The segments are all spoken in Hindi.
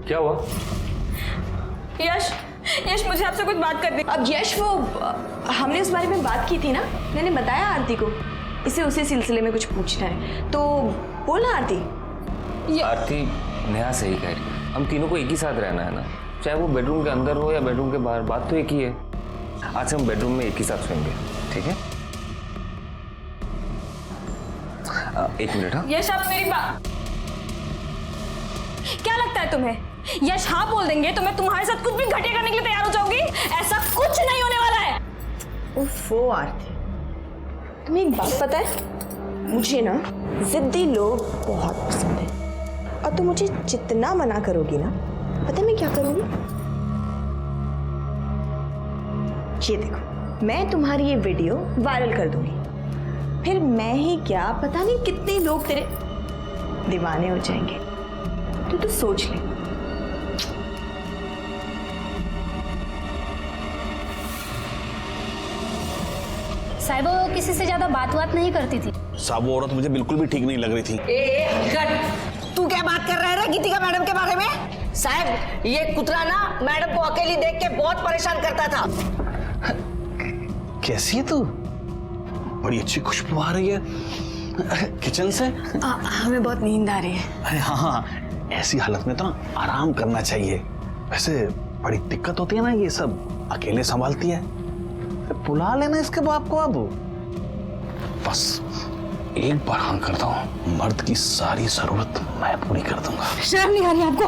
क्या हुआ? यश, यश मुझे आपसे कुछ बात करनी। अब यश, वो हमने उस बारे में बात की थी ना, मैंने बताया आरती को, इसे उसी सिलसिले में कुछ पूछना है, तो बोला आरती। आरती नेहा सही कह रही है, हम तीनों को एक ही साथ रहना है ना, चाहे वो बेडरूम के अंदर हो या बेडरूम के बाहर, बात तो एक ही है। आज से हम बेडरूम में एक ही साथ सोएंगे, ठीक है? एक मिनट। हाँ यश, आप मेरी बात, क्या लगता है तुम्हें यश हाँ बोल देंगे तो मैं तुम्हारे साथ कुछ भी घटिया करने के लिए तैयार हो जाऊंगी? ऐसा कुछ नहीं होने वाला है। ओफो आरती, तुम्हें एक बात पता है, मुझे ना जिद्दी लोग बहुत पसंद है, और तुम मुझे जितना मना करोगी ना, पता है मैं क्या करूंगी? ये देखो, मैं तुम्हारी ये वीडियो वायरल कर दूंगी, फिर मैं ही क्या पता नहीं कितने लोग तेरे दीवाने हो जाएंगे। तो सोच ले। साहिब वो किसी से ज्यादा बात नहीं करती थी। साहब वो औरत मुझे बिल्कुल भी ठीक नहीं लग रही थी। तू क्या बात कर रहा है गीतिका मैडम के बारे में? साहब ये कुतरा ना मैडम को अकेली देख के बहुत परेशान करता था। कैसी है तू? बड़ी अच्छी खुशबू आ रही है किचन से। हमें बहुत नींद आ रही है। अरे हाँ, ऐसी हालत में तो ना आराम करना चाहिए। वैसे बड़ी दिक्कत होती है ना, ये सब अकेले संभालती है। बुला लेना इसके बाप को अब। बस एक बार हाँ करता हूँ, मर्द की सारी जरूरत मैं पूरी कर दूंगा। शर्म नहीं आ रही आपको?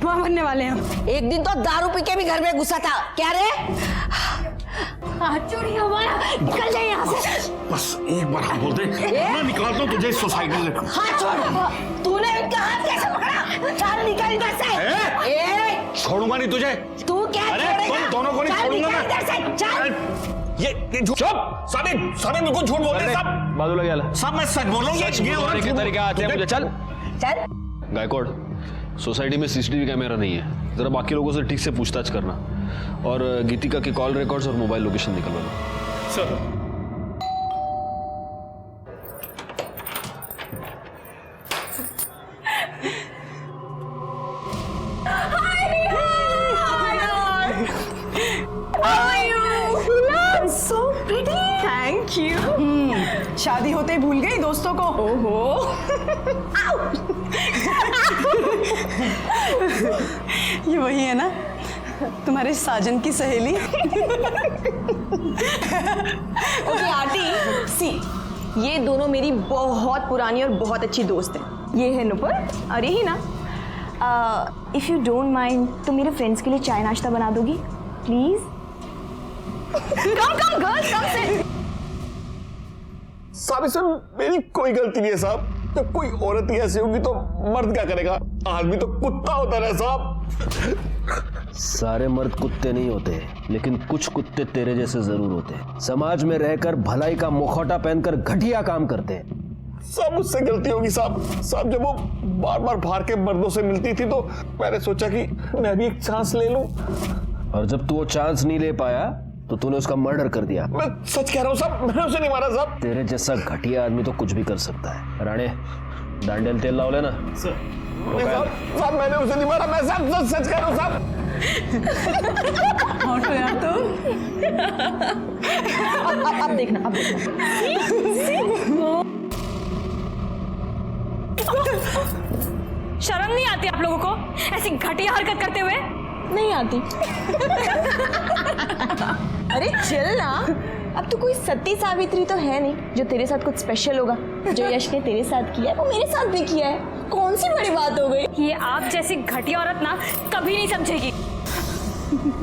बुआ बनने वाले हैं। एक दिन तो दारू पी के भी घर में घुसा था। क्या रे? हाथ छोड़िए हमारा, निकल जाइए यहाँ से। बस एक बार हाँ बोल दे, मैं निकालता हूँ तुझे इस सोसाइटी से। हाथ छोड़। तूने इनका हाथ कैसे पकड़ा? चल निकल इधर से। छोड़ूंगा नहीं तुझे। तू क्या छोड़ेगा? तुम दोनों को नहीं छोड़ूंगा मैं। इधर से चल। ये झूठ। साबित बिल्कुल झूठ बोल रहे हैं सब। बादू लग गया सब मैं सच बोल रहा हूँ। ये बोलने के तरीके आते हैं मुझे। चल चल। गायकवाड़, सोसाइटी में सीसीटीवी कैमरा नहीं है, जरा बाकी लोगों से ठीक से पूछताछ करना और गीतिका के कॉल रिकॉर्ड्स और मोबाइल लोकेशन निकलवाना। Sir So pretty. Thank you. शादी होते ही भूल गई दोस्तों को। ओहो। ये वही है ना, तुम्हारे साजन की सहेली। ओके आरती, सी, ये दोनों मेरी बहुत पुरानी और बहुत अच्छी दोस्त हैं। ये है नुपुर और यही ना। इफ यू डोंट माइंड, तो मेरे फ्रेंड्स के लिए चाय नाश्ता बना दोगी please? Come, girls, come sit. साहब इसमें मेरी कोई गलती नहीं है साहब। जब कोई औरत ही ऐसी होगी तो मर्द क्या करेगा? आदमी तो कुत्ता होता है साहब। सारे मर्द कुत्ते नहीं होते, लेकिन कुछ कुत्ते तेरे जैसे जरूर होते हैं। समाज में रहकर भलाई का मुखौटा पहनकर घटिया काम करते हैं। सब मुझसे गलती होगी साहब। साहब जब वो बार बार बाहर के मर्दों से मिलती थी तो मैंने सोचा कि मैं भी एक चांस ले लूं। और जब तू वो चांस नहीं ले पाया तो तूने उसका मर्डर कर दिया। मैं सच कह रहा हूँ साहब, मैंने उसे नहीं मारा साहब। तेरे जैसा घटिया आदमी तो कुछ भी कर सकता है। राणे, डांडेल तेल लाओ लेना। साहब मैंने उसे नहीं मारा, मैं साहब सच कह रहा हूँ साहब। तो यार तुम अब देखना, अब देखना। शर्म नहीं आती आप लोगों को ऐसी घटिया हरकत करते हुए? नहीं आती। अरे चिल ना, अब तो कोई सती सावित्री तो है नहीं जो तेरे साथ कुछ स्पेशल होगा। जो यश ने तेरे साथ किया है वो मेरे साथ भी किया है, कौन सी बड़ी बात हो गई? ये आप जैसी घटिया औरत ना कभी नहीं समझेगी।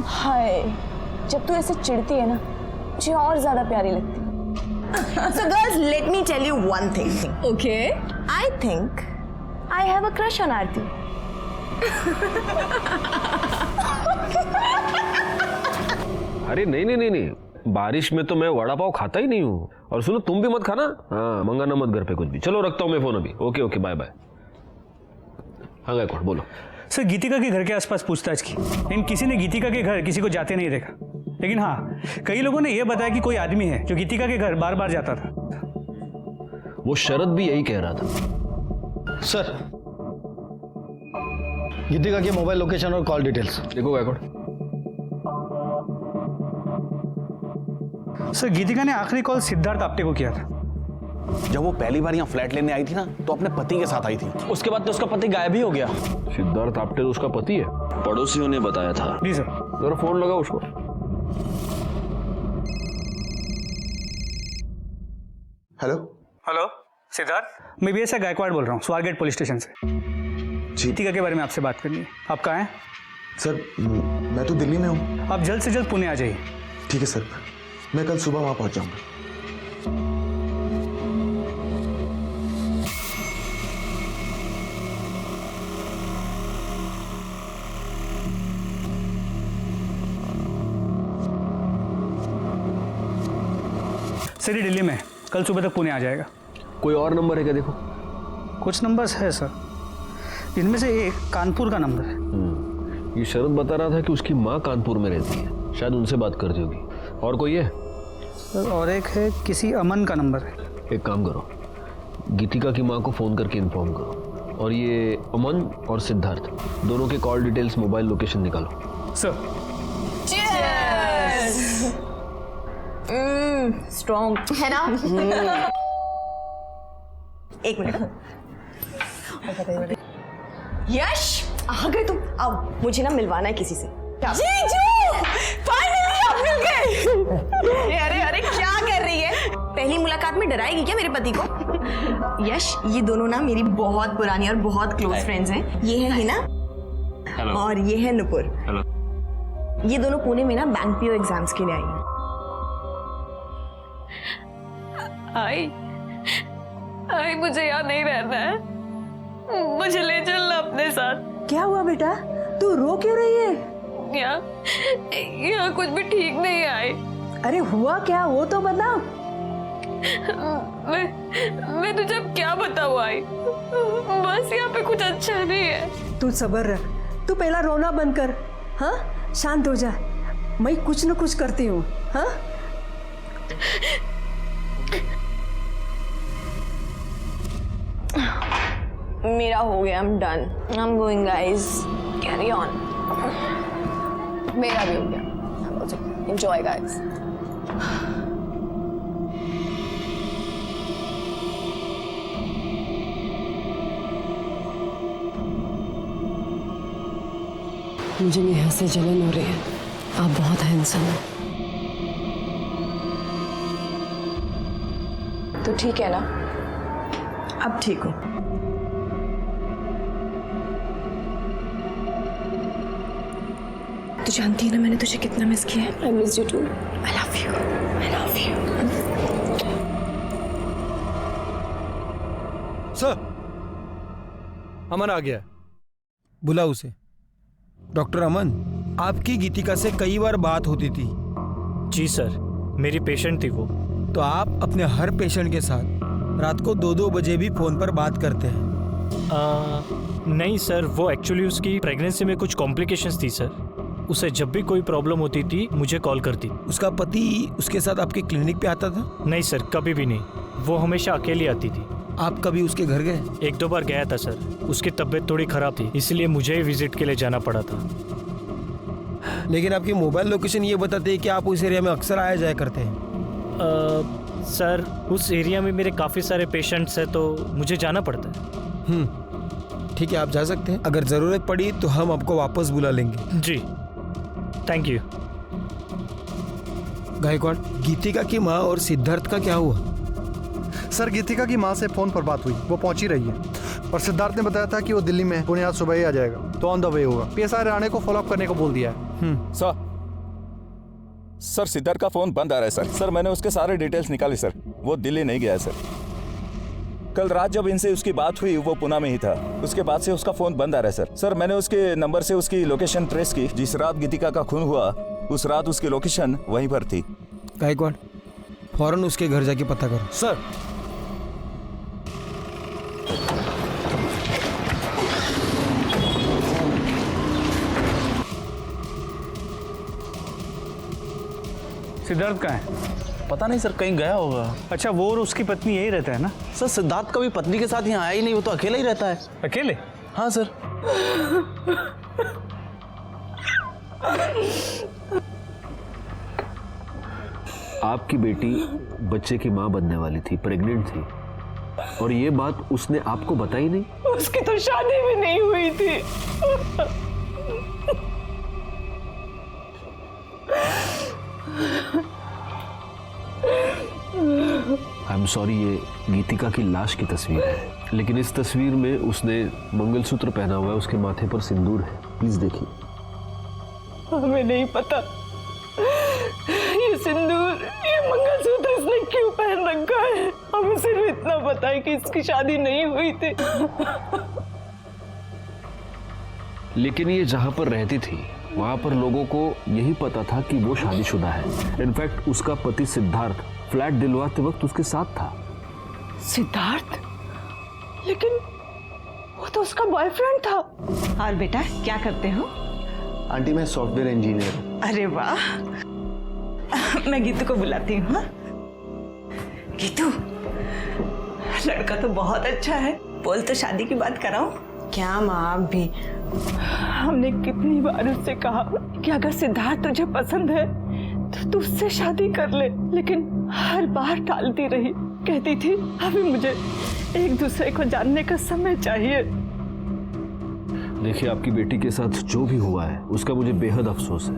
हाय, जब तू ऐसे चिढ़ती है ना, मुझे और ज्यादा प्यारी लगती है। So girls, let me tell you one thing. Okay. I think I have a crush on Aarti. अरे नहीं, बारिश में तो मैं वड़ा पाव खाता ही नहीं हूँ। और सुनो, तुम भी मत खाना। हाँ, मंगाना मत घर पे कुछ भी। चलो रखता हूँ मैं फोन अभी। Okay bye bye. हाँ गायकवाड़ बोलो। सर, गीतिका के घर के आसपास पूछताछ की, लेकिन किसी ने गीतिका के घर किसी को जाते नहीं देखा। लेकिन हाँ, कई लोगों ने यह बताया कि कोई आदमी है जो गीतिका के घर बार बार जाता था। वो शरद भी यही कह रहा था। सर गीतिका के मोबाइल लोकेशन और कॉल डिटेल्स देखो गायकवाड़। सर गीतिका ने आखिरी कॉल सिद्धार्थ आप्टे को किया था। जब वो पहली बार यहाँ फ्लैट लेने आई थी ना, तो अपने पति के साथ आई थी। उसके बाद तो उसका पति गायब ही हो गया। सिद्धार्थ आप्टे तो उसका पति है, पड़ोसियों ने बताया था। जी सर। जरा फोन लगा उसको। हेलो हेलो सिद्धार्थ, मैं BSI गायकवाड़ बोल रहा हूँ, स्वारगेट पुलिस स्टेशन से। गीतिका के बारे में आपसे बात करनी है। आप कहाँ हैं? सर मैं तो दिल्ली में हूँ। आप जल्द से जल्द पुणे आ जाइए। ठीक है सर, मैं कल सुबह वहाँ पहुँच जाऊँगा। सर ये दिल्ली में है, कल सुबह तक पुणे आ जाएगा। कोई और नंबर है क्या? देखो कुछ नंबर्स है सर, इनमें से एक कानपुर का नंबर है। ये शरद बता रहा था कि उसकी माँ कानपुर में रहती है, शायद उनसे बात करती होगी। और कोई है सर? और एक है, किसी अमन का नंबर है। एक काम करो, गीतिका की माँ को फ़ोन करके इन्फॉर्म करो, और ये अमन और सिद्धार्थ दोनों के कॉल डिटेल्स, मोबाइल लोकेशन निकालो। सर स्ट्रॉन्ग है ना? एक मिनट। यश आ गए तुम? आओ, मुझे ना मिलवाना है किसी से। जीजू फाइनली आप मिल गए। अरे अरे क्या कर रही है? पहली मुलाकात में डराएगी क्या मेरे पति को? यश ये दोनों ना मेरी बहुत पुरानी और बहुत क्लोज फ्रेंड्स हैं। ये है हिना। हेलो। और ये है नुपुर। हेलो। ये दोनों पुणे में ना बैंक पीओ एग्जाम्स के लिए आई हैं। आई मुझे यहाँ नहीं रहना है, मुझे ले चलना अपने साथ। क्या हुआ बेटा, तू रो क्यों रही है? यहाँ कुछ भी ठीक नहीं आई। अरे हुआ क्या, वो तो बता। मैं तुझे अब क्या बताऊँ आई, बस यहाँ पे कुछ अच्छा नहीं है। तू सब्र रख, तू पहला रोना बंद कर। हाँ शांत हो जा, मैं कुछ न कुछ करती हूँ। हाँ मेरा हो गया, I'm done. I'm going guys. Carry on. मेरा भी हो गया। Enjoy guys. मुझे नेहा से जलन हो रही है। आप बहुत हैंडसम हैं। तो ठीक है ना? अब ठीक हो? तू जानती है ना मैंने तुझे कितना मिस किया है। I miss you too. I love you. I love you. Sir Aman आ गया, बुला उसे। डॉक्टर अमन, आपकी गीतिका से कई बार बात होती थी। जी सर, मेरी पेशेंट थी वो। तो आप अपने हर पेशेंट के साथ रात को 2-2 बजे भी फोन पर बात करते हैं? नहीं सर, वो एक्चुअली उसकी प्रेगनेंसी में कुछ कॉम्प्लिकेशंस थी सर। उसे जब भी कोई प्रॉब्लम होती थी मुझे कॉल करती। उसका पति उसके साथ आपके क्लिनिक पे आता था? नहीं सर, कभी भी नहीं। वो हमेशा अकेली आती थी। आप कभी उसके घर गए? 1-2 बार गया था सर। उसकी तबीयत थोड़ी खराब थी, इसलिए मुझे ही विजिट के लिए जाना पड़ा था। लेकिन आपकी मोबाइल लोकेशन ये बताती है कि आप उस एरिया में अक्सर आया जाया करते हैं। सर उस एरिया में मेरे काफ़ी सारे पेशेंट्स हैं, तो मुझे जाना पड़ता है। ठीक है, आप जा सकते हैं। अगर ज़रूरत पड़ी तो हम आपको वापस बुला लेंगे। जी थैंक यू। गायकवाड़, गीतिका की माँ और सिद्धार्थ का क्या हुआ? सर गीतिका की माँ से फ़ोन पर बात हुई, वो पहुंची रही है। और सिद्धार्थ ने बताया था कि वो दिल्ली में पुणे आज सुबह ही आ जाएगा, तो ऑन द वे होगा। PSI राणे को फॉलोअप करने को बोल दिया है। सर सिद्धार्थ का फ़ोन बंद आ रहा है सर। मैंने उसके सारे डिटेल्स निकाले सर। वो दिल्ली नहीं गया है सर। कल रात जब इनसे उसकी बात हुई वो पुणे में ही था। उसके बाद से उसका फ़ोन बंद आ रहा है सर। मैंने उसके नंबर से उसकी लोकेशन ट्रेस की। जिस रात गीतिका का खून हुआ उस रात उसकी लोकेशन वहीं पर थी। गायकवाड़, फौरन उसके घर जाके पता करो। सर सिद्धार्थ कहाँ है? पता नहीं सर, कहीं गया होगा। अच्छा, वो और उसकी पत्नी यही रहता है ना? सर सिद्धार्थ कभी पत्नी के साथ यहाँ आया ही नहीं, वो तो अकेला ही रहता है। अकेले? हाँ सर। आपकी बेटी बच्चे की मां बनने वाली थी, प्रेग्नेंट थी, और ये बात उसने आपको बताई नहीं? उसकी तो शादी भी नहीं हुई थी। आई एम सॉरी, ये गीतिका की लाश की तस्वीर है, लेकिन इस तस्वीर में उसने मंगलसूत्र पहना हुआ है, उसके माथे पर सिंदूर है। प्लीज देखिए। हमें नहीं पता ये सिंदूर, ये मंगलसूत्र इसने क्यों पहन रखा है। हमें सिर्फ इतना पता है कि इसकी शादी नहीं हुई थी। लेकिन ये जहां पर रहती थी वहां पर लोगों को यही पता था कि वो शादीशुदा है। इनफैक्ट उसका पति सिद्धार्थ फ्लैट दिलवाते वक्त उसके साथ था। सिद्धार्थ? लेकिन वो तो उसका बॉयफ्रेंड था। और बेटा क्या करते हो? आंटी मैं सॉफ्टवेयर इंजीनियर हूँ। अरे वाह, मैं गीतू को बुलाती हूँ। हाँ? गीतू, लड़का तो बहुत अच्छा है, बोल तो शादी की बात कराओ। क्या माँ, आप भी? हमने कितनी बार उससे कहा कि अगर सिद्धार्थ तुझे पसंद है तो तू उससे शादी कर ले, लेकिन हर बार टालती रही। कहती थी अभी मुझे एक दूसरे को जानने का समय चाहिए। देखिए, आपकी बेटी के साथ जो भी हुआ है उसका मुझे बेहद अफसोस है।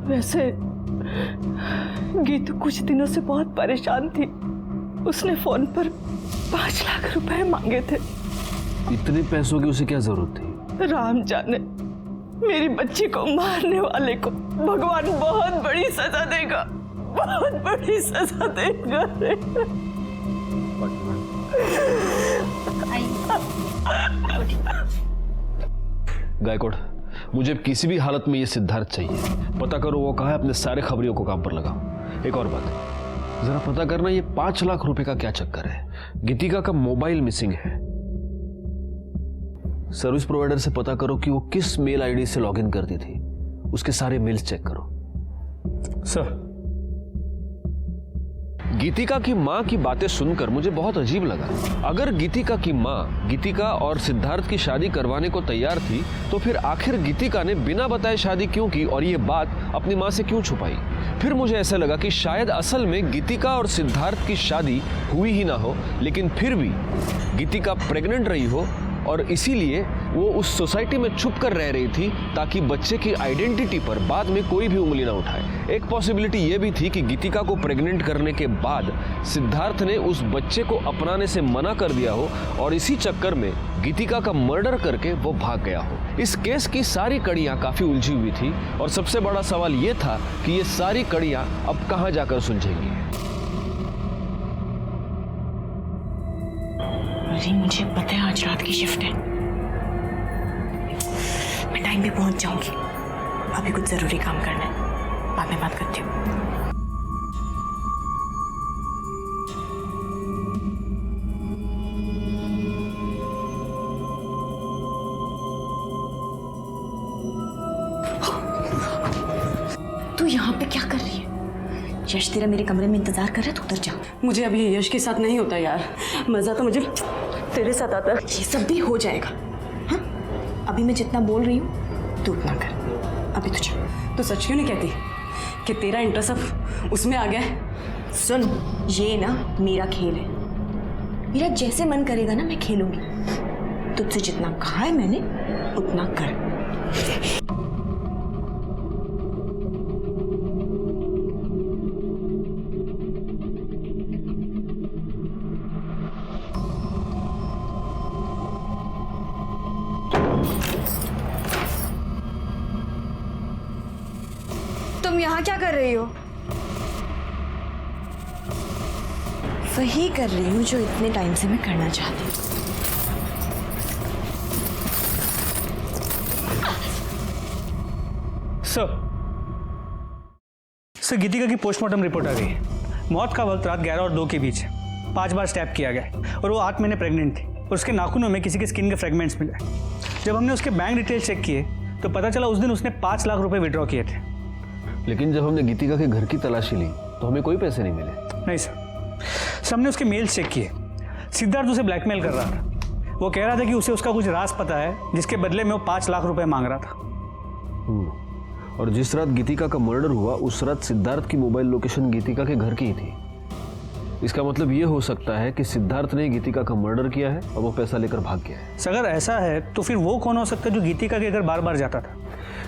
वैसे गीतू कुछ दिनों से बहुत परेशान थी। उसने फोन पर 5 लाख रुपए मांगे थे। इतने पैसों की उसे क्या जरूरत थी? राम जाने, मेरी बच्ची को मारने वाले को भगवान बहुत बड़ी सजा देगा, बहुत बड़ी सजा देगा। गायकवाड़, मुझे किसी भी हालत में ये सिद्धार्थ चाहिए। पता करो वो कहाँ है, अपने सारे खबरियों को काम पर लगाओ। एक और बात, जरा पता करना ये 5 लाख रुपए का क्या चक्कर है। गीतिका का मोबाइल मिसिंग है। सर्विस प्रोवाइडर से पता करो कि वो किस मेल आईडी से लॉगिन करती थी। उसके सारे मेल्स चेक करो। सर। गीतिका की मां की बातें सुनकर मुझे बहुत अजीब लगा। अगर गीतिका की मां गीतिका और सिद्धार्थ की शादी करवाने को तैयार थी तो फिर आखिर गीतिका ने बिना बताए शादी क्यों की और ये बात अपनी मां से क्यों छुपाई? फिर मुझे ऐसा लगा कि शायद असल में गीतिका और सिद्धार्थ की शादी हुई ही ना हो, लेकिन फिर भी गीतिका प्रेग्नेंट रही हो और इसीलिए वो उस सोसाइटी में छुप कर रह रही थी ताकि बच्चे की आइडेंटिटी पर बाद में कोई भी उंगली ना उठाए। एक पॉसिबिलिटी ये भी थी कि गीतिका को प्रेग्नेंट करने के बाद सिद्धार्थ ने उस बच्चे को अपनाने से मना कर दिया हो और इसी चक्कर में गीतिका का मर्डर करके वो भाग गया हो। इस केस की सारी कड़ियां काफी उलझी हुई थी और सबसे बड़ा सवाल ये था कि ये सारी कड़ियां अब कहां जाकर सुलझेंगी। अरे मुझे पता है आज रात की शिफ्ट है, मैं टाइम पे पहुंच जाऊंगी। अभी कुछ जरूरी काम करना है, बाद में बात करती हूँ। तू यहाँ पे क्या कर रही है? यश तेरा मेरे कमरे में इंतजार कर रहा है, तू उधर जा। मुझे अभी यश के साथ नहीं होता यार, मजा तो मुझे तेरे साथ आता है। ये सब भी हो जाएगा। हाँ, अभी मैं जितना बोल रही हूँ तू उतना कर। अभी तुझे तो सच क्यों नहीं कहती कि तेरा इंटरेस्ट अब उसमें आ गया है? सुन, ये ना मेरा खेल है, मेरा जैसे मन करेगा ना मैं खेलूंगी। तुझसे जितना कहा है मैंने उतना कर। तुम यहाँ क्या कर रही हो? वही कर रही हूँ जो इतने टाइम से मैं करना चाहती हूँ। सर, गीतिका की पोस्टमार्टम रिपोर्ट आ गई है। मौत का वक्त रात 11 और 2 के बीच है। 5 बार स्टैब किया गया और वो 8 महीने प्रेग्नेंट थी और उसके नाखूनों में किसी के स्किन के फ्रेगमेंट्स मिले। जब हमने उसके बैंक डिटेल्स चेक किए तो पता चला उस दिन उसने 5 लाख रुपए विड्रॉ किए थे। लेकिन जब हमने गीतिका के घर की तलाशी ली तो हमें कोई पैसे नहीं मिले। नहीं सर, हमने उसके मेल्स चेक किए। सिद्धार्थ उसे ब्लैकमेल कर रहा था। वो कह रहा था कि उसे उसका कुछ राज पता है, जिसके बदले में वो 5 लाख रुपए मांग रहा था। और जिस रात गीतिका का मर्डर हुआ उस रात सिद्धार्थ की मोबाइल लोकेशन गीतिका के घर की ही थी। इसका मतलब ये हो सकता है कि सिद्धार्थ ने गीतिका का मर्डर किया है और वो पैसा लेकर भाग गया है। अगर ऐसा है तो फिर वो कौन हो सकता है जो गीतिका के घर बार बार जाता था?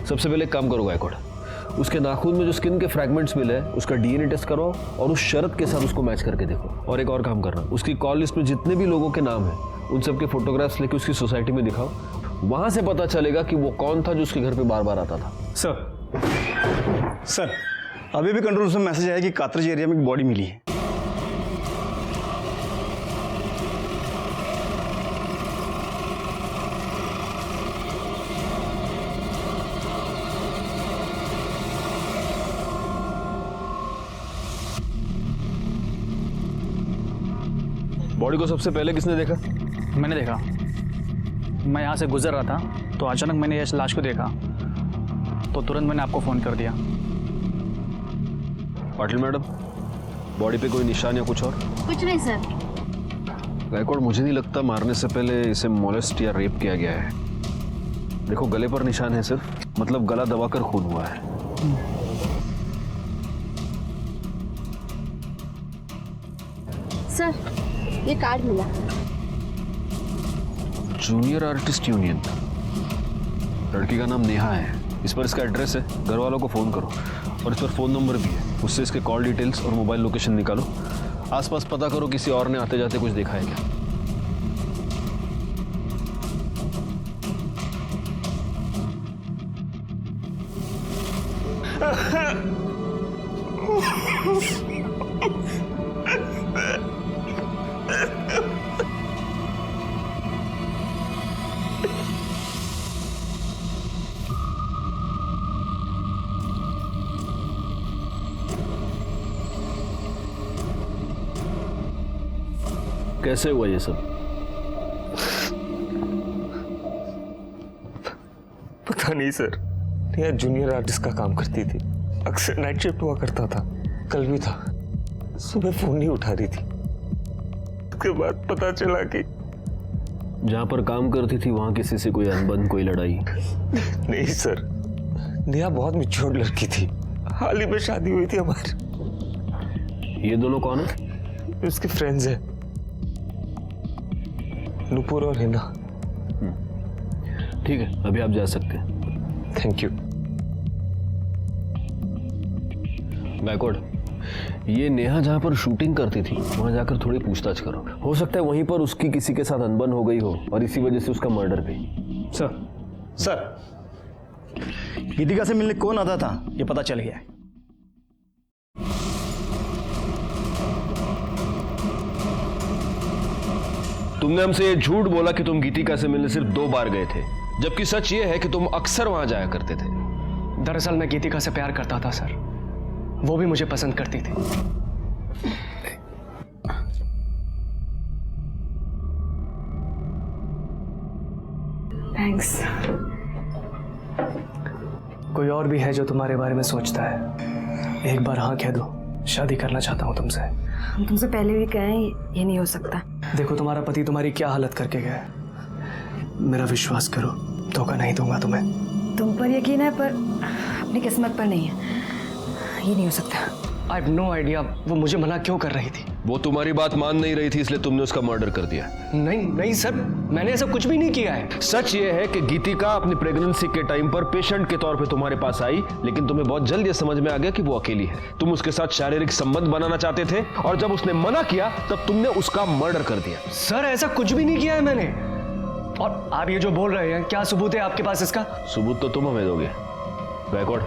सबसे पहले एक काम करो गायकवाड़, उसके नाखून में जो स्किन के फ्रैगमेंट्स मिले हैं उसका डीएनए टेस्ट कराओ और उस शरत के साथ उसको मैच करके देखो। और एक और काम करना, उसकी कॉल लिस्ट में जितने भी लोगों के नाम हैं उन सबके फोटोग्राफ्स लेके उसकी सोसाइटी में दिखाओ। वहां से पता चलेगा कि वो कौन था जो उसके घर पे बार बार आता था। सर अभी भी कंट्रोल रूम में मैसेज आया कि कातरज एरिया में एक बॉडी मिली है। बॉडी को सबसे पहले किसने देखा? मैंने देखा। मैं यहाँ से गुजर रहा था तो अचानक मैंने यश लाश को देखा तो तुरंत मैंने आपको फ़ोन कर दिया। पाटिल मैडम, बॉडी पे कोई निशान या कुछ और? कुछ नहीं सर। गायकवाड़, मुझे नहीं लगता मारने से पहले इसे मोलेस्ट या रेप किया गया है। देखो गले पर निशान है सिर्फ, मतलब गला दबाकर खून हुआ है। सर ये कार्ड मिला। जूनियर आर्टिस्ट यूनियन, लड़की का नाम नेहा है। इस पर इसका एड्रेस है, घर वालों को फ़ोन करो और इस पर फ़ोन नंबर भी है, उससे इसके कॉल डिटेल्स और मोबाइल लोकेशन निकालो। आसपास पता करो किसी और ने आते जाते कुछ देखा है क्या। कैसे हुआ ये सब? पता नहीं सर, नेहा जूनियर आर्टिस्ट का काम करती थी, अक्सर नाइट शिफ्ट हुआ करता था। कल भी था, सुबह फोन नहीं उठा रही थी। उसके बाद पता चला कि जहां पर काम करती थी वहां किसी से कोई अनबन, कोई लड़ाई? नहीं सर, नेहा बहुत मैच्योर लड़की थी, हाल ही में शादी हुई थी हमारी। ये दोनों कौन है? उसके फ्रेंड्स हैं, नुपुर और हिना। ठीक है, अभी आप जा सकते हैं। Thank you. गायकवाड़, ये नेहा जहां पर शूटिंग करती थी वहां जाकर थोड़ी पूछताछ करो। हो सकता है वहीं पर उसकी किसी के साथ अनबन हो गई हो और इसी वजह से उसका मर्डर भी। सर गीतिका से मिलने कौन आता था ये पता चल गया है। तुमने हमसे ये झूठ बोला कि तुम गीतिका से मिलने सिर्फ 2 बार गए थे, जबकि सच ये है कि तुम अक्सर वहां जाया करते थे। दरअसल मैं गीतिका से प्यार करता था सर, वो भी मुझे पसंद करती थी। थैंक्स। कोई और भी है जो तुम्हारे बारे में सोचता है? एक बार हाँ कह दो, शादी करना चाहता हूँ तुमसे। हम तुमसे पहले भी कहें ये नहीं हो सकता। देखो तुम्हारा पति तुम्हारी क्या हालत करके गया है, मेरा विश्वास करो, धोखा नहीं दूंगा तुम्हें। तुम पर यकीन है पर अपनी किस्मत पर नहीं है, ये नहीं हो सकता। आई हैव नो आइडिया वो मुझे मना क्यों कर रही थी। वो तुम्हारी बात मान नहीं रही थी इसलिए तुमने उसका मर्डर कर दिया। नहीं सर, मैंने ऐसा कुछ भी नहीं किया है। सच ये है कि गीतिका अपनी प्रेगनेंसी के टाइम पर पेशेंट के तौर पे तुम्हारे पास आई, लेकिन तुम्हें बहुत जल्द ये समझ में आ गया कि वो अकेली है। तुम उसके साथ शारीरिक संबंध बनाना चाहते थे और जब उसने मना किया तब तुमने उसका मर्डर कर दिया। सर ऐसा कुछ भी नहीं किया है मैंने। और आप ये जो बोल रहे हैं, क्या सबूत है आपके पास इसका? सबूत तो तुम हमें दोगे। गायकवाड़,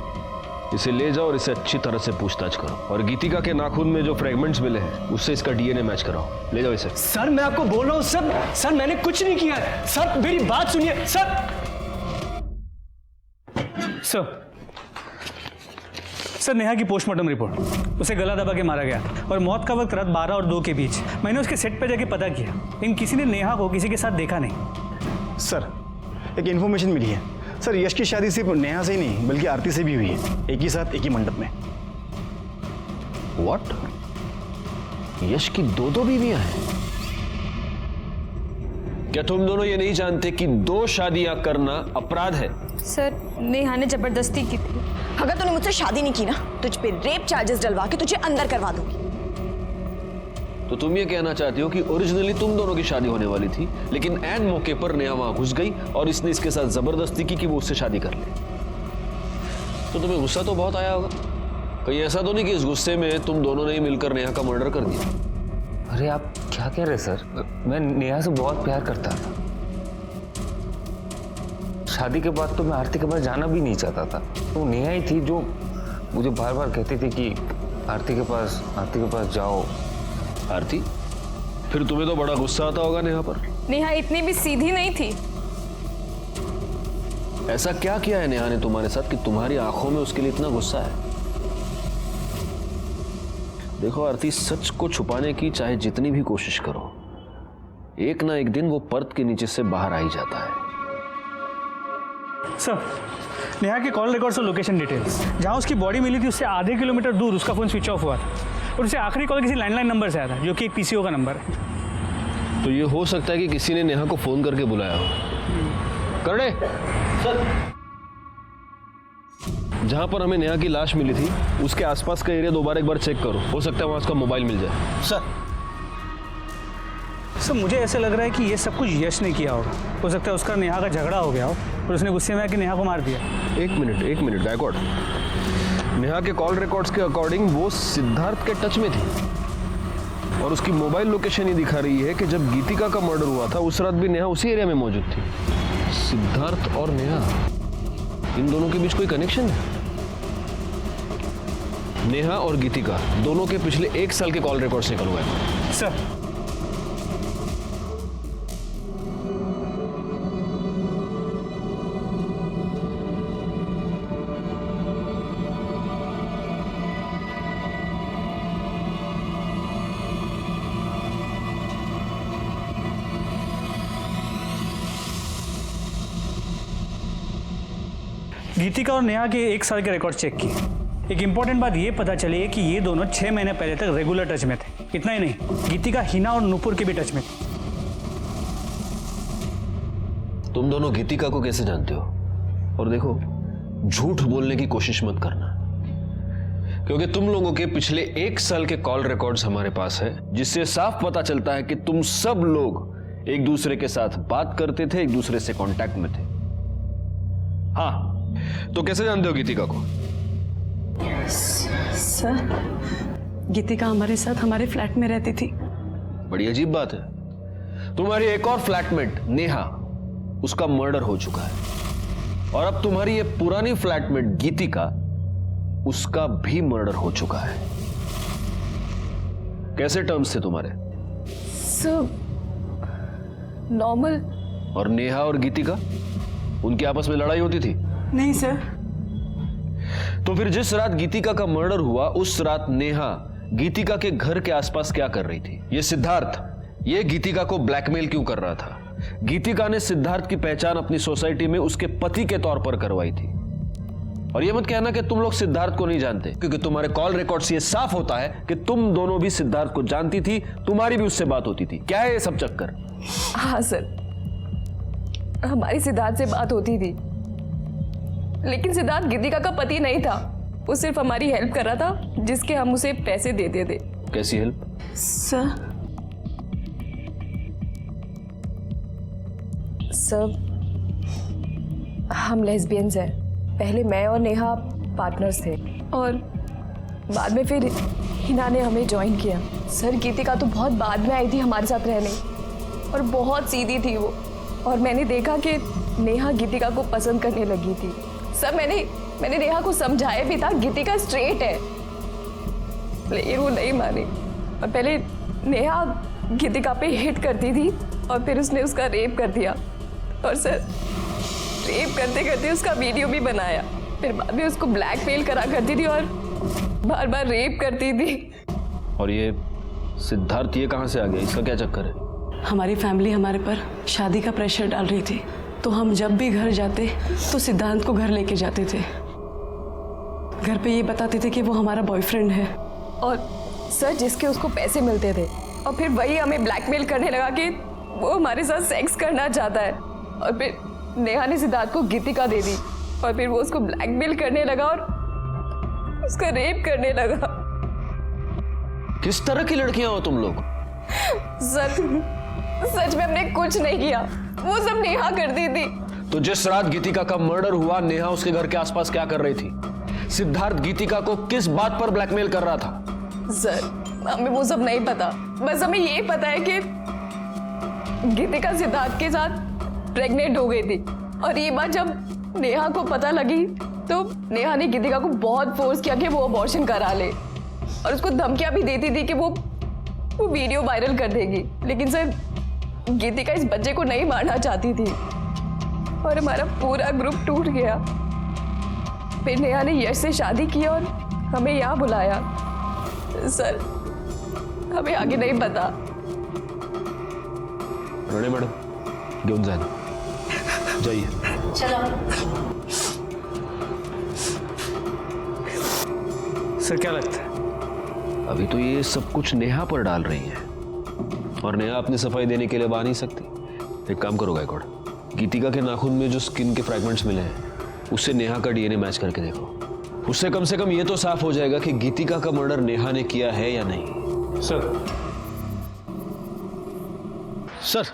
इसे ले जाओ और इसे अच्छी तरह से पूछताछ करो और गीतिका के नाखून में जो फ्रेगमेंट्स मिले हैं उससे इसका डीएनए मैच कराओ। ले जाओ इसे। सर मैं आपको बोल रहा हूँ सर मैंने कुछ नहीं किया है। सर मेरी बात सुनिए सर नेहा की पोस्टमार्टम रिपोर्ट, उसे गला दबा के मारा गया और मौत का वक्त रात 12 और 2 के बीच। मैंने उसके सेट पे जाके पता किया, लेकिन किसी ने नेहा को किसी के साथ देखा नहीं। सर एक इन्फॉर्मेशन मिली है सर, यश की शादी सिर्फ नेहा से ही नहीं बल्कि आरती से भी हुई है, एक ही साथ एक ही मंडप में। व्हाट? यश की 2 बीवियां हैं? क्या तुम दोनों ये नहीं जानते कि 2 शादियां करना अपराध है? सर नेहा ने जबरदस्ती की थी। अगर तूने मुझसे शादी नहीं की ना, तुझ पे रेप चार्जेस डलवा के तुझे अंदर करवा दूंगी। तो तुम ये कहना चाहती हो कि ओरिजिनली तुम दोनों की शादी होने वाली थी, लेकिन ऐन मौके पर नेहा वहां घुस गई और इसने इसके साथ जबरदस्ती की कि वो उससे शादी कर ले। तो तुम्हें गुस्सा तो बहुत आया होगा। कहीं ऐसा तो नहीं कि इस गुस्से में तुम दोनों ने ही मिलकर नेहा का मर्डर कर दिया? अरे आप क्या कह रहे सर? मैं नेहा से बहुत प्यार करता था। शादी के बाद तो मैं आरती के पास जाना भी नहीं चाहता था। तो नेहा ही थी जो मुझे बार बार कहती थी कि आरती के पास जाओ। आरती? फिर तुम्हें तो बड़ा गुस्सा आता होगा नेहा पर। नेहा इतनी भी सीधी नहीं थी। ऐसा क्या किया है नेहा ने तुम्हारे साथ कि तुम्हारी आंखों में उसके लिए इतना गुस्सा है? देखो आरती, सच को छुपाने की चाहे जितनी भी कोशिश करो, एक ना एक दिन वो पर्द के नीचे से बाहर आ ही जाता है। सर, नेहा के कॉल रिकॉर्ड्स और लोकेशन डिटेल्स, जहां उसकी बॉडी मिली थी उससे आधे किलोमीटर दूर उसका फोन स्विच ऑफ हुआ था और उसे आखिरी कॉल किसी लैंडलाइन नंबर से आया था, जो कि एक पीसीओ का नंबर है। तो ये हो सकता है कि किसी ने नेहा को फोन करके बुलाया हो। करड़े सर, जहां पर हमें नेहा की लाश मिली थी उसके आसपास का एरिया दोबारा एक बार चेक करो, हो सकता है वहां उसका मोबाइल मिल जाए। सर मुझे ऐसा लग रहा है कि ये सब कुछ यश ने किया होगा। हो सकता है उसका नेहा का झगड़ा हो गया हो और उसने गुस्से में आके नेहा को मार दिया। एक मिनट बैकवर्ड। नेहा के कॉल रिकॉर्ड्स के अकॉर्डिंग वो सिद्धार्थ के टच में थी और उसकी मोबाइल लोकेशन ये दिखा रही है कि जब गीतिका का मर्डर हुआ था उस रात भी नेहा उसी एरिया में मौजूद थी। सिद्धार्थ और नेहा, इन दोनों के बीच कोई कनेक्शन है? नेहा और गीतिका दोनों के पिछले 1 साल के कॉल रिकॉर्ड्स निकलवाए सर। गीतिका और नेहा के 1 साल के रिकॉर्ड चेक किए। एक इंपॉर्टेंट बात ये पता चली है कि ये दोनों 6 महीने पहले तक रेगुलर टच में थे। इतना ही नहीं, गीतिका हिना और नूपुर के भी टच में थी। तुम दोनों गीतिका को कैसे जानते हो? और देखो, झूठ बोलने की कोशिश मत करना, क्योंकि तुम लोगों के पिछले 1 साल के कॉल रिकॉर्ड्स हमारे पास है, जिससे साफ पता चलता है कि तुम सब लोग एक दूसरे के साथ बात करते थे, एक दूसरे से कांटेक्ट में थे। हाँ, तो कैसे जानते हो गीतिका को? सर, गीतिका हमारे साथ हमारे फ्लैट में रहती थी। बड़ी अजीब बात है। तुम्हारी एक और फ्लैटमेट नेहा, उसका मर्डर हो चुका है और अब तुम्हारी ये पुरानी फ्लैटमेट गीतिका, उसका भी मर्डर हो चुका है। कैसे टर्म्स थे तुम्हारे? Sir normal. और नेहा और गीतिका, उनकी आपस में लड़ाई होती थी? नहीं सर। तो फिर जिस रात गीतिका का मर्डर हुआ उस रात नेहा गीतिका के घर के आसपास क्या कर रही थी? ये सिद्धार्थ, ये गीतिका को ब्लैकमेल क्यों कर रहा था? गीतिका ने सिद्धार्थ की पहचान अपनी सोसाइटी में उसके पति के तौर पर करवाई थी। और ये मत कहना कि तुम लोग सिद्धार्थ को नहीं जानते, क्योंकि तुम्हारे कॉल रिकॉर्ड से ये साफ होता है कि तुम दोनों भी सिद्धार्थ को जानती थी, तुम्हारी भी उससे बात होती थी। क्या है ये सब चक्कर? हाँ सर, हमारी सिद्धार्थ से बात होती थी, लेकिन सिद्धार्थ गीतिका का पति नहीं था। वो सिर्फ हमारी हेल्प कर रहा था, जिसके हम उसे पैसे देते थे। कैसी हेल्प? सर, हम लेस्बियंस हैं। पहले मैं और नेहा पार्टनर्स थे और बाद में फिर हिना ने हमें ज्वाइन किया। सर, गीतिका तो बहुत बाद में आई थी हमारे साथ रहने और बहुत सीधी थी वो, और मैंने देखा कि नेहा गीतिका को पसंद करने लगी थी। सर, मैंने नेहा को समझाया भी था गीतिका स्ट्रेट है, लेकिन वो नहीं मानी। और पहले नेहा गीतिका पे हिट करती थी और फिर उसने उसका रेप कर दिया। और सर, रेप करते करते उसका वीडियो भी बनाया। फिर बाद में उसको ब्लैकमेल करा करती थी और बार बार रेप करती थी। और ये सिद्धार्थ ये कहां से आ गया? इसका क्या चक्कर है? हमारी फैमिली हमारे पर शादी का प्रेशर डाल रही थी, तो हम जब भी घर जाते तो सिद्धांत को घर लेके जाते थे। घर पे ये बताते थे कि वो हमारा बॉयफ्रेंड है। और सर, जिसके उसको पैसे मिलते थे, और फिर वही हमें ब्लैकमेल करने लगा कि वो हमारे साथ सेक्स करना चाहता है। और फिर नेहा ने सिद्धार्थ को गीतिका दे दी और फिर वो उसको ब्लैकमेल करने लगा और उसका रेप करने लगा। किस तरह की लड़कियां हो तुम लोग? सच में हमने कुछ नहीं किया, वो सब नेहा करती थी। तो जिस रात गीतिका का मर्डर हुआ, नेहा उसके घर के आसपास क्या कर रही थी? सिद्धार्थ गीतिका को किस बात पर ब्लैकमेल कर रहा था? सर, हमें वो सब नहीं पता, बस हमें ये पता है कि गीतिका सिद्धार्थ के साथ प्रेग्नेंट हो गई थी और ये बात जब नेहा को पता लगी तो नेहा ने गीतिका को बहुत फोर्स किया कि वो अबॉर्शन करा ले और उसको धमकियां भी देती थी कि वो वीडियो वायरल कर देगी। लेकिन सर, गीतिका इस बच्चे को नहीं मारना चाहती थी और हमारा पूरा ग्रुप टूट गया। फिर नेहा ने यश से शादी की और हमें यहाँ बुलाया। सर, हमें आगे नहीं पता। राणे मैडम, घेऊन जाना, जाइए। चलो। सर, क्या लगता है? अभी तो ये सब कुछ नेहा पर डाल रही है और नेहा अपनी सफाई देने के लिए आ नहीं सकती। एक काम करो गायकवाड़, गीतिका के नाखून में जो स्किन के फ्रैगमेंट्स मिले हैं उससे नेहा का डीएनए मैच करके देखो। उससे कम से कम ये तो साफ हो जाएगा कि गीतिका का मर्डर नेहा ने किया है या नहीं। सर,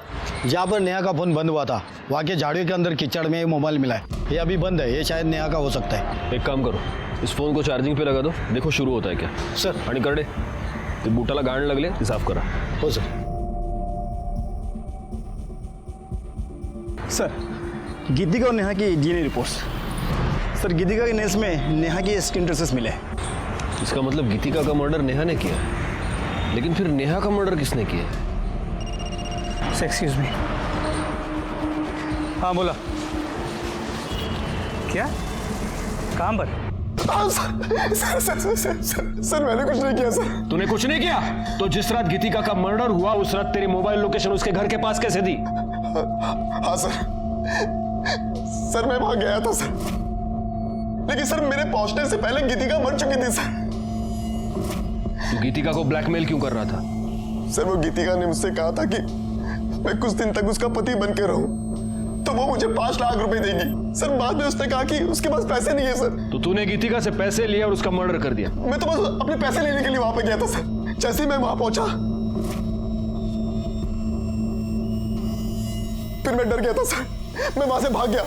जहाँ पर नेहा का फोन बंद हुआ था वहाँ के झाड़ियों के अंदर कीचड़ में मोबाइल मिला है। ये अभी बंद है, ये शायद नेहा का हो सकता है। एक काम करो, इस फोन को चार्जिंग पे लगा दो, देखो शुरू होता है क्या। सर, आणि करडे ते बुटाला गाण लागले ते साफ करा। हो सर। सर, गीतिका और नेहा की डीएनए रिपोर्ट्स। सर, गीतिका के नेस में नेहा की स्किन ट्रेसेस मिले। इसका मतलब गीतिका का मर्डर नेहा ने किया है, लेकिन फिर नेहा का मर्डर किसने किया है? Excuse me. हाँ, बोला। क्या? कहाँ पर? सर, मैंने कुछ नहीं किया सर। तूने कुछ नहीं किया? तो जिस रात गीतिका का मर्डर हुआ उस रात तेरी मोबाइल लोकेशन उसके घर के पास कैसे थी? हाँ सर, मैं वहां गया था सर, लेकिन सर मेरे पहुंचने से पहले गीतिका मर चुकी थी सर। तू गीतिका को ब्लैकमेल क्यों कर रहा था? सर, वो गीतिका ने मुझसे कहा था कि मैं कुछ दिन तक उसका पति बन के रहूं तो वो मुझे 5 लाख रुपए देगी। सर, बाद में उसने कहा कि उसके पास पैसे नहीं है सर। तो तूने गीतिका से पैसे लिए और उसका मर्डर कर दिया? मैं तो बस अपने पैसे लेने के लिए वहां पे गया था सर। जैसे ही मैं वहां पहुंचा फिर मैं डर गया था सर, मैं वहां से भाग गया।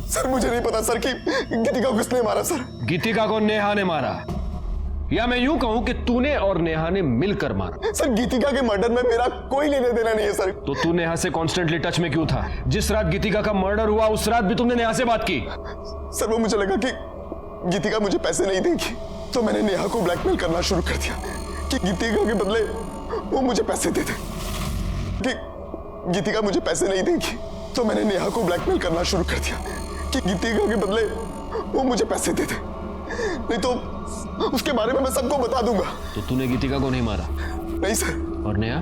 सर, मुझे नहीं पता सर कि गीतिका को किसने मारा सर। गीतिका को नेहा ने मारा, या मैं यूं कहूं कि तूने और नेहा ने मिलकर मारा। सर, गीतिका के मर्डर में मेरा कोई लेना देना नहीं है सर। तो तू नेहा से कॉन्स्टेंटली टच में क्यों था? जिस रात गीतिका का मर्डर हुआ उस रात भी तुमने नेहा से बात की? सर, वो मुझे लगा कि गीतिका मुझे पैसे नहीं देगी तो मैंने नेहा को ब्लैकमेल करना शुरू कर दिया कि गीतिका के बदले वो मुझे पैसे दे दे। कि गीतिका मुझे पैसे नहीं देगी तो मैंने नेहा को ब्लैकमेल करना शुरू कर दिया कि गीतिका के बदले वो मुझे पैसे दे दे, नहीं तो उसके बारे में मैं सबको बता दूंगा। तो तूने गीतिका को नहीं मारा? नहीं सर। और नेहा?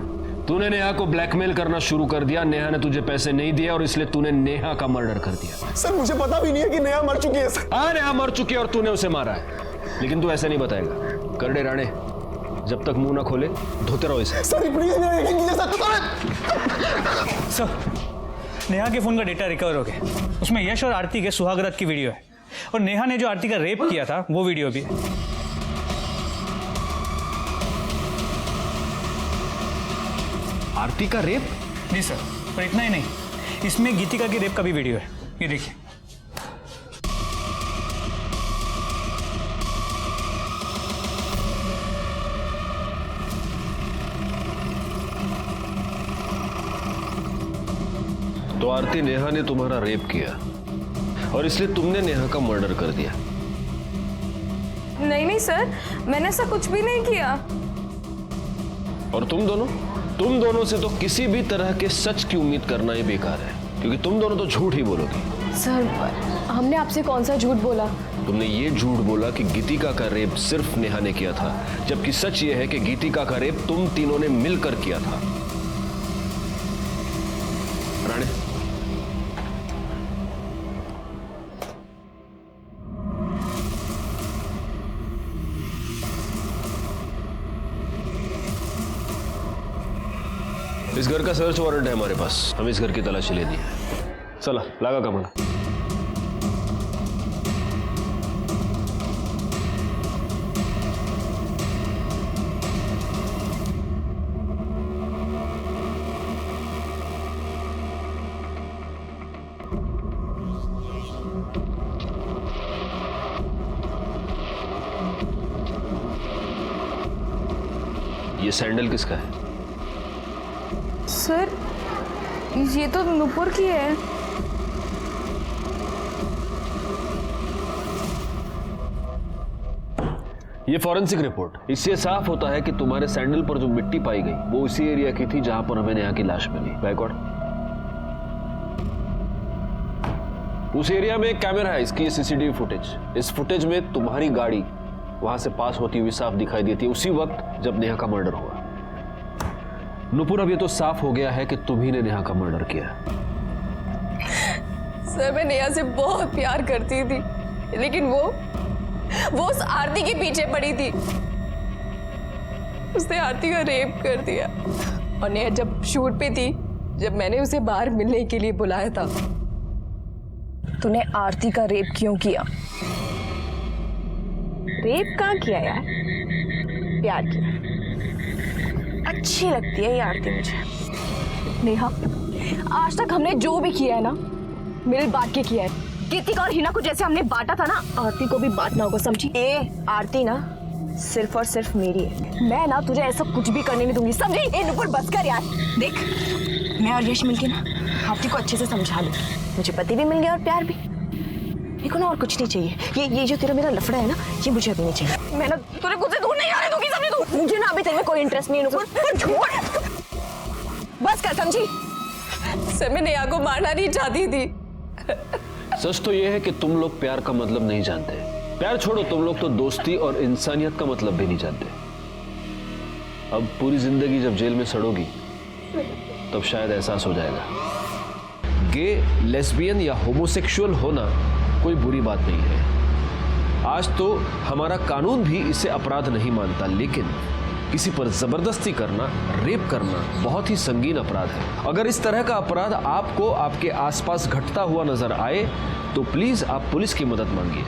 तूने नेहा को ब्लैकमेल करना शुरू कर दिया, नेहा ने तुझे पैसे नहीं दिए और इसलिए तूने नेहा का मर्डर कर दिया। सर, मुझे पता भी नहीं है कि नेहा मर चुकी है सर। हाँ, नेहा मर चुकी है और तूने उसे मारा है, लेकिन तू ऐसे नहीं बताएगा। करडे राणे, जब तक मुंह ना खोले धोते रहो इसे। सर, प्लीज मेरा यकीन कीजिए सर, नेहा के फोन का डेटा रिकवर हो गया, उसमें यश और आरती के सुहागरात की वीडियो है और नेहा ने जो आरती का रेप किया था वो वीडियो भी है। आरती का रेप? जी सर, और इतना ही नहीं, इसमें गीतिका की रेप का भी वीडियो है, ये देखिए। तो आरती, नेहा ने तुम्हारा रेप किया और इसलिए तुमने नेहा का मर्डर कर दिया? नहीं सर, मैंने ऐसा कुछ भी नहीं किया। और तुम दोनों से तो किसी भी तरह के सच की उम्मीद करना ही बेकार है, क्योंकि तुम दोनों तो झूठ ही बोलोगी। सर, हमने आपसे कौन सा झूठ बोला? तुमने ये झूठ बोला कि गीतिका का रेप सिर्फ नेहा ने किया था, जबकि सच ये है कि गीतिका का रेप तुम तीनों ने मिलकर किया था। राणे, इस घर का सर्च वारंट है हमारे पास, हमें इस घर की तलाशी लेनी है। चला लगा कमल। ये सैंडल किसका है? सर ये तो नुपुर की है। ये फॉरेंसिक रिपोर्ट, इससे साफ होता है कि तुम्हारे सैंडल पर जो मिट्टी पाई गई वो उसी एरिया की थी जहां पर हमें नेहा की लाश मिली। बैकवर्ड। उस एरिया में एक कैमरा है, इसकी सीसीटीवी फुटेज। इस फुटेज में तुम्हारी गाड़ी वहां से पास होती हुई साफ दिखाई देती है उसी वक्त जब नेहा का मर्डर हुआ। नुपुर, अब ये तो साफ हो गया है कि तुम ही ने नेहा का मर्डर किया। सर मैं नेहा से बहुत प्यार करती थी, लेकिन वो उस आरती के पीछे पड़ी थी। उसने आरती का रेप कर दिया। और नेहा जब शूट पे थी, जब मैंने उसे बाहर मिलने के लिए बुलाया था, तूने आरती का रेप क्यों किया? रेप कहाँ किया यार, प्यार किया। अच्छी लगती है ये आरती मुझे। नेहा, आज तक हमने जो भी किया है ना, मिल बांट के किया है। गीतिका और हिना को जैसे हमने बांटा था ना, आरती को भी बांटना होगा, समझी? आरती ना सिर्फ और सिर्फ मेरी है। मैं ना तुझे ऐसा कुछ भी करने नहीं दूंगी, समझी? ए नुपुर बस कर यार। देख, मैं और यश मिलके ना आरती को अच्छे से समझा लूं। मुझे पति भी मिल गया और प्यार भी। मेरे को ना और कुछ नहीं चाहिए। ये जो तेरा मेरा लफड़ा है ना, ये मुझे अभी नहीं चाहिए। मैं ना तुझे खुद से दूर नहीं आने दूंगी, समझी तू? मुझे ना अभी तेरे में कोई इंटरेस्ट नहीं है नुपुर। छोड़, बस कर, समझी? सर मैं नेहा को मारना नहीं चाहती थी। सच तो यह है कि तुम लोग प्यार का मतलब नहीं जानते। प्यार छोड़ो, तुम लोग तो दोस्ती और इंसानियत का मतलब भी नहीं जानते। अब पूरी जिंदगी जब जेल में सड़ोगी तब शायद एहसास हो जाएगा। गे, लेस्बियन या होमोसेक्सुअल होना कोई बुरी बात नहीं है। आज तो हमारा कानून भी इसे अपराध नहीं मानता, लेकिन किसी पर जबरदस्ती करना, रेप करना बहुत ही संगीन अपराध है। अगर इस तरह का अपराध आपको आपके आसपास घटता हुआ नजर आए तो प्लीज आप पुलिस की मदद मांगिए।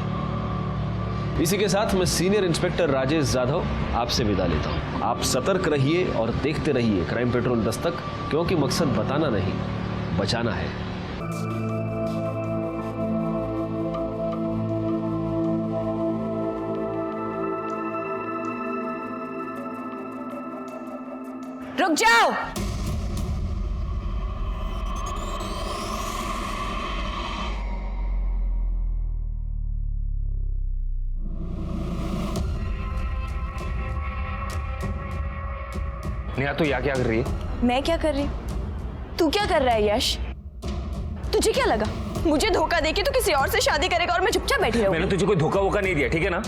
इसी के साथ मैं सीनियर इंस्पेक्टर राजेश जाधव आपसे विदा लेता हूं। आप सतर्क रहिए और देखते रहिए क्राइम पेट्रोल दस्तक, क्योंकि मकसद बताना नहीं, बचाना है। रुक जाओ। नेहा तो यहाँ क्या कर रही है? मैं क्या कर रही हूँ? तू क्या कर रहा है यश? तुझे क्या लगा मुझे धोखा देके तू किसी और से शादी करेगा और मैं चुपचाप बैठी रहूंगी? मैंने तुझे कोई धोखा वोखा नहीं दिया, ठीक है ना?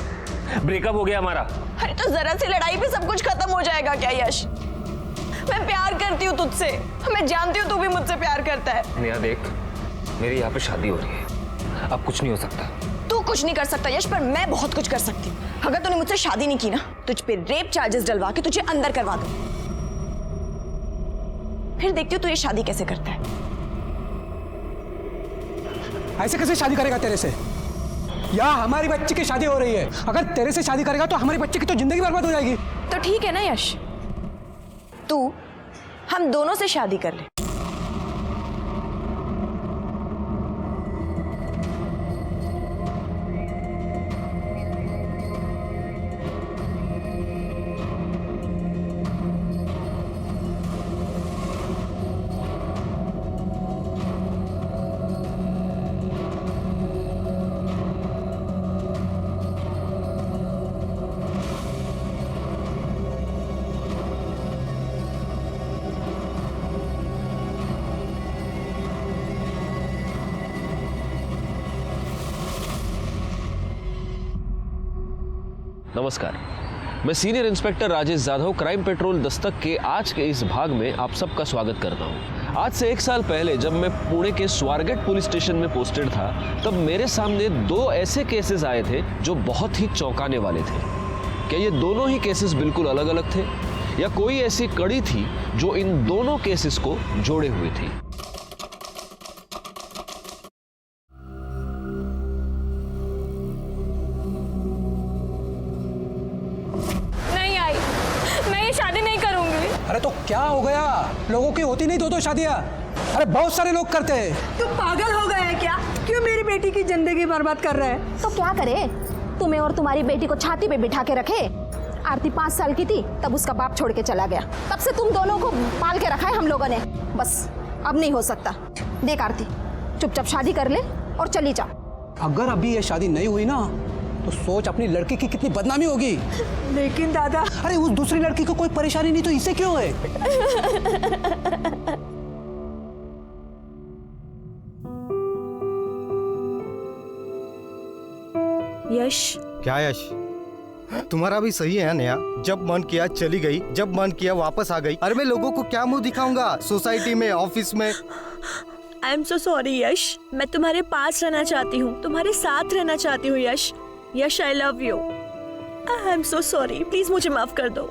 ब्रेकअप हो गया हमारा। अरे तो जरा सी लड़ाई पे सब कुछ खत्म हो जाएगा क्या यश? मैं प्यार करती हूँ तुझसे, मैं जानती हूँ तू भी मुझसे प्यार करता है। नेहा देख, मेरी यहाँ पे शादी हो रही है, अब कुछ नहीं हो सकता। तू कुछ नहीं कर सकता यश, पर मैं बहुत कुछ कर सकती हूँ। अगर तूने मुझसे शादी नहीं की ना, तुझ पे रेप चार्जेस डलवा के तुझे अंदर करवा दूँ। फिर देखती हूँ तू ये शादी कैसे करता है। ऐसे कैसे शादी करेगा तेरे से? यहाँ हमारी बच्ची की शादी हो रही है, अगर तेरे से शादी करेगा तो हमारी बच्ची की तो जिंदगी बर्बाद हो जाएगी। तो ठीक है ना यश, तू हम दोनों से शादी कर ले। नमस्कार, मैं senior inspector Rajesh Jadhav crime petrol Dastak के आज के इस भाग में आप सबका स्वागत करता हूं। आज से 1 साल पहले जब मैं पुणे के स्वारगेट पुलिस स्टेशन में पोस्टेड था, तब मेरे सामने 2 ऐसे केसेस आए थे जो बहुत ही चौंकाने वाले थे। क्या ये दोनों ही केसेस बिल्कुल अलग अलग थे, या कोई ऐसी कड़ी थी जो इन दोनों केसेस को जोड़े हुए थी। नहीं आई, मैं ये शादी नहीं करूंगी। अरे तो क्या हो गया? लोगों की होती नहीं दो शादियां? अरे बहुत सारे लोग करते हैं। तू पागल हो गया है क्या? क्यों मेरी बेटी की जिंदगी बर्बाद कर रहा है? तो क्या करे? तुम्हें और तुम्हारी बेटी को छाती पे बिठा के रखे। आरती 5 साल की थी तब उसका बाप छोड़ के चला गया, तब से तुम दोनों को पाल के रखा है हम लोगों ने। बस अब नहीं हो सकता। देख आरती, चुपचाप शादी कर ले और चली जा। अगर अभी ये शादी नहीं हुई ना तो सोच अपनी लड़की की कितनी बदनामी होगी। लेकिन दादा, अरे उस दूसरी लड़की को कोई परेशानी नहीं तो इसे क्यों है? यश। क्या यश? तुम्हारा भी सही है नेहा, जब मन किया चली गई, जब मन किया वापस आ गई। अरे मैं लोगों को क्या मुंह दिखाऊंगा सोसाइटी में, ऑफिस में। आई एम सो सॉरी यश, मैं तुम्हारे पास रहना चाहती हूँ, तुम्हारे साथ रहना चाहती हूँ Yash. Yash I love you. I am so sorry, please मुझे माफ कर दो।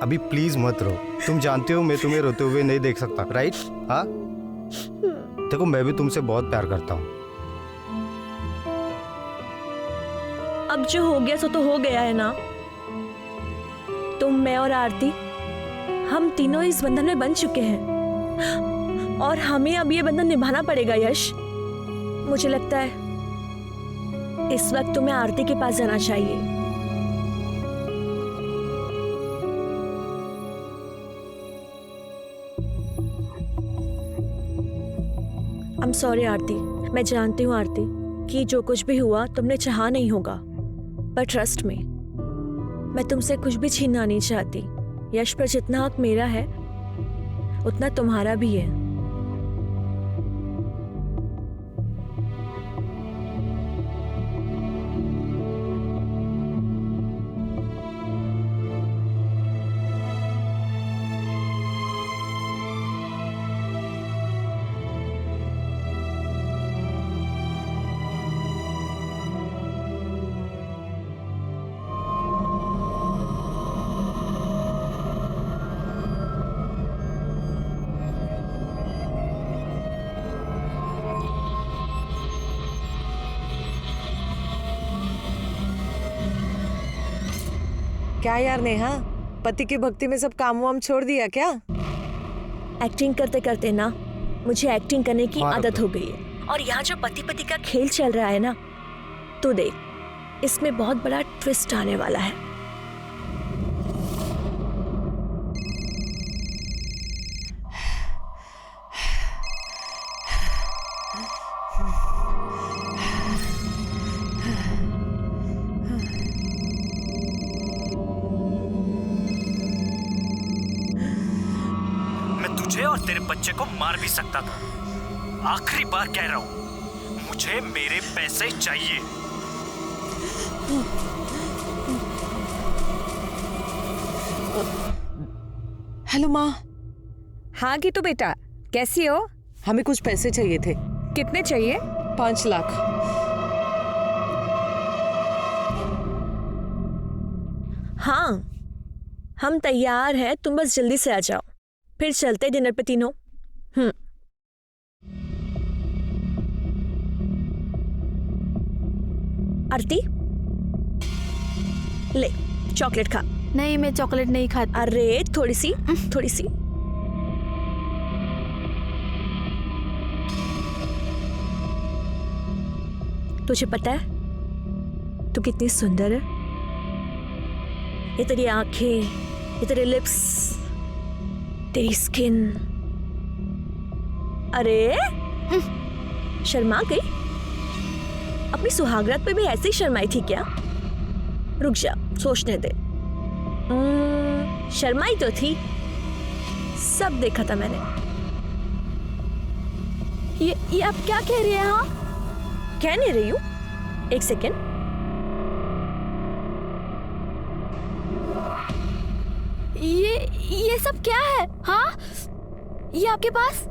अभी प्लीज मत रो। तुम जानते हो मैं तुम्हें रोते हुए नहीं देख सकता, राइट? हाँ देखो, मैं भी तुमसे बहुत प्यार करता हूँ। अब जो हो गया सो तो हो गया है ना। तुम, मैं और आरती, हम तीनों इस बंधन में बंध चुके हैं और हमें अब ये बंधन निभाना पड़ेगा यश। मुझे लगता है इस वक्त तुम्हें आरती के पास जाना चाहिए। आई एम सॉरी आरती, मैं जानती हूँ आरती कि जो कुछ भी हुआ तुमने चाहा नहीं होगा, पर ट्रस्ट में मैं तुमसे कुछ भी छीनना नहीं चाहती। यश पर जितना हक मेरा है उतना तुम्हारा भी है। क्या यार नेहा, पति की भक्ति में सब काम वाम छोड़ दिया क्या? एक्टिंग करते करते ना मुझे एक्टिंग करने की आदत हो गई है। और यहाँ जो पति पति का खेल चल रहा है ना, तो देख इसमें बहुत बड़ा ट्विस्ट आने वाला है। तुझे और तेरे बच्चे को मार भी सकता था। आखिरी बार कह रहा हूं, मुझे मेरे पैसे चाहिए। हेलो माँ। हाँ गीतू बेटा, कैसी हो? हमें कुछ पैसे चाहिए थे। कितने चाहिए? 5 लाख। हाँ, हम तैयार हैं, तुम बस जल्दी से आ जाओ, फिर चलते डिनर पे तीनों। आरती ले चॉकलेट खा। नहीं, मैं चॉकलेट नहीं खाती। अरे थोड़ी सी थोड़ी सी। तुझे पता है तू कितनी सुंदर है? ये तेरी आंखें, ये तेरे लिप्स, तेरी स्किन। अरे शर्मा गई? अपनी सुहागरात पे भी ऐसे ही शर्माई थी क्या? रुक जा, सोचने दे। शर्माई तो थी, सब देखा था मैंने। ये आप क्या कह रही हैं? हाँ, कह नहीं रही हूं, एक सेकेंड। ये सब क्या है? हाँ, ये आपके पास?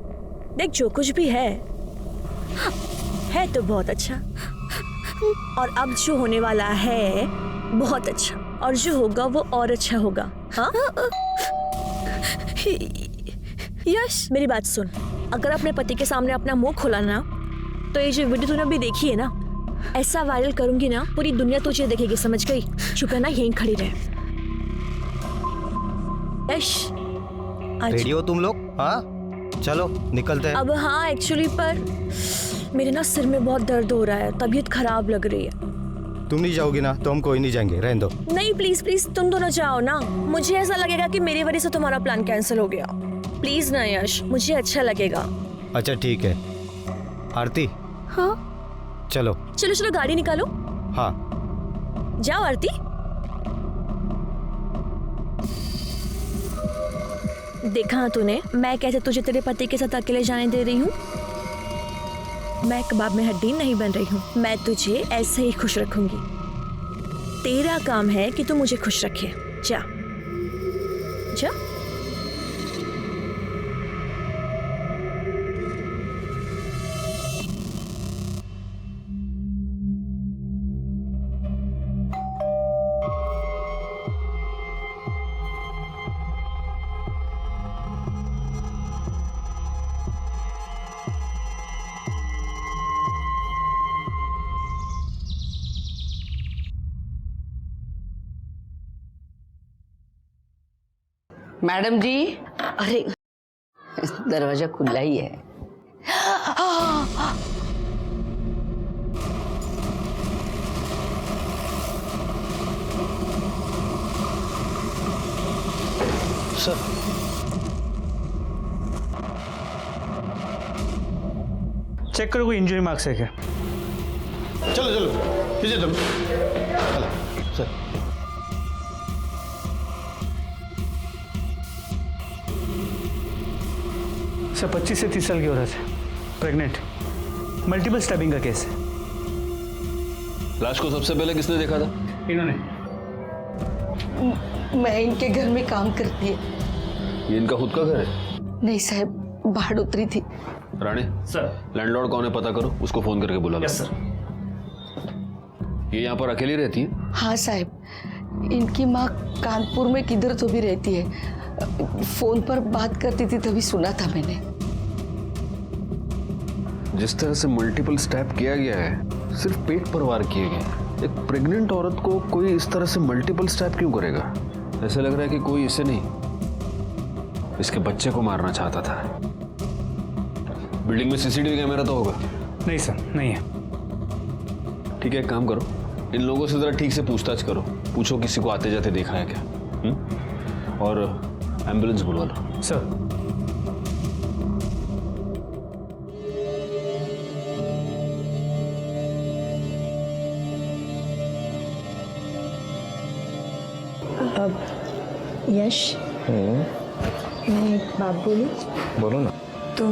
देख, जो कुछ भी है तो बहुत अच्छा, और अब जो होने वाला है बहुत अच्छा, और जो होगा वो और अच्छा होगा। हाँ यश, मेरी बात सुन, अगर अपने पति के सामने अपना मुंह खोला ना, तो ये जो वीडियो तूने अभी देखी है ना, ऐसा वायरल करूंगी ना, पूरी दुनिया तुझे देखेगी, समझ गई? चुप है ना, यहीं खड़ी रहे। यश रेडी हो तुम लोग? हाँ चलो निकलते हैं। अब हाँ एक्चुअली, पर मेरे ना सिर में बहुत दर्द हो रहा है, तबीयत खराब लग रही है। तुम नहीं जाओगी ना तो हम कोई नहीं जाएंगे, रहने दो। नहीं प्लीज प्लीज, तुम दोनों जाओ ना, मुझे ऐसा लगेगा कि मेरी वजह से तुम्हारा प्लान कैंसिल हो गया। प्लीज ना यश, मुझे अच्छा लगेगा। अच्छा ठीक है। आरती हाँ चलो चलो चलो, गाड़ी निकालो। हाँ जाओ आरती। देखा तूने, मैं कैसे तुझे तेरे पति के साथ अकेले जाने दे रही हूँ। मैं कबाब में हड्डी नहीं बन रही हूँ, मैं तुझे ऐसे ही खुश रखूंगी। तेरा काम है कि तू मुझे खुश रखे। जा जा। मैडम जी, अरे दरवाजा खुला ही है। सर चेक करो कोई इंजरी मार्क्स है क्या। चलो चलो पीछे तुम। चलो सर। सर 25 से 30 साल की औरत है, प्रेग्नेंट, मल्टीपल स्टैबिंग का केस है। लाश को सबसे पहले किसने देखा था? इन्होंने। मैं इनके घर में काम करती है। ये इनका खुद का घर है? नहीं साहब, बाहर उतरी थी। राणे सर, लैंडलॉर्ड कौन है पता करो, उसको फोन करके बुला लो। Yes sir. ये यहाँ पर अकेली रहती है? हाँ साहब, इनकी माँ कानपुर में किधर तो भी रहती है। फोन पर बात करती थी तभी सुना था मैंने। जिस तरह से मल्टीपल स्टैब किया गया है, सिर्फ पेट पर वार किए गए। एक प्रेग्नेंट औरत को कोई इस तरह से मल्टीपल स्टैब क्यों करेगा? ऐसा लग रहा है कि कोई इसे नहीं, इसके बच्चे को मारना चाहता था। बिल्डिंग में सीसीटीवी कैमरा तो होगा? नहीं सर, नहीं है। ठीक है, एक काम करो, इन लोगों से जरा ठीक से पूछताछ करो, पूछो किसी को आते जाते देखा है क्या। और एम्बुलेंस बुलवा लो। सर। अब यश, मैं एक बात बोलूं? बोलो ना। तुम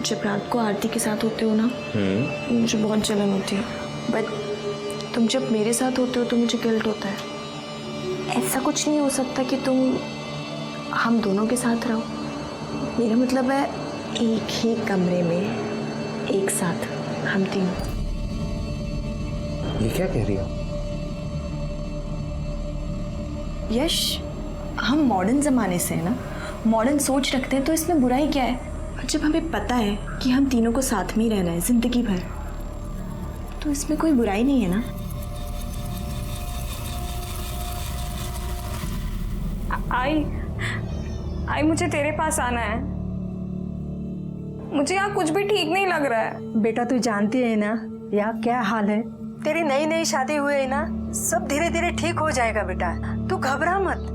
जब रात को आरती के साथ होते हो ना, मुझे बहुत जलन होती है, बट तुम जब मेरे साथ होते हो तो मुझे गिल्ट होता है। ऐसा कुछ नहीं हो सकता कि तुम हम दोनों के साथ रहो। मेरा मतलब है एक ही कमरे में एक साथ हम तीनों। ये क्या कह रही हो? यश, हम मॉडर्न ज़माने से है ना, मॉडर्न सोच रखते हैं, तो इसमें बुराई क्या है? और जब हमें पता है कि हम तीनों को साथ में ही रहना है ज़िंदगी भर, तो इसमें कोई बुराई नहीं है ना। आई मुझे तेरे पास आना है। मुझे यहाँ कुछ भी ठीक नहीं लग रहा है। बेटा तू जानती है ना यहाँ क्या हाल है। तेरी नई नई शादी हुई है ना, सब धीरे धीरे ठीक हो जाएगा बेटा, तू घबरा मत।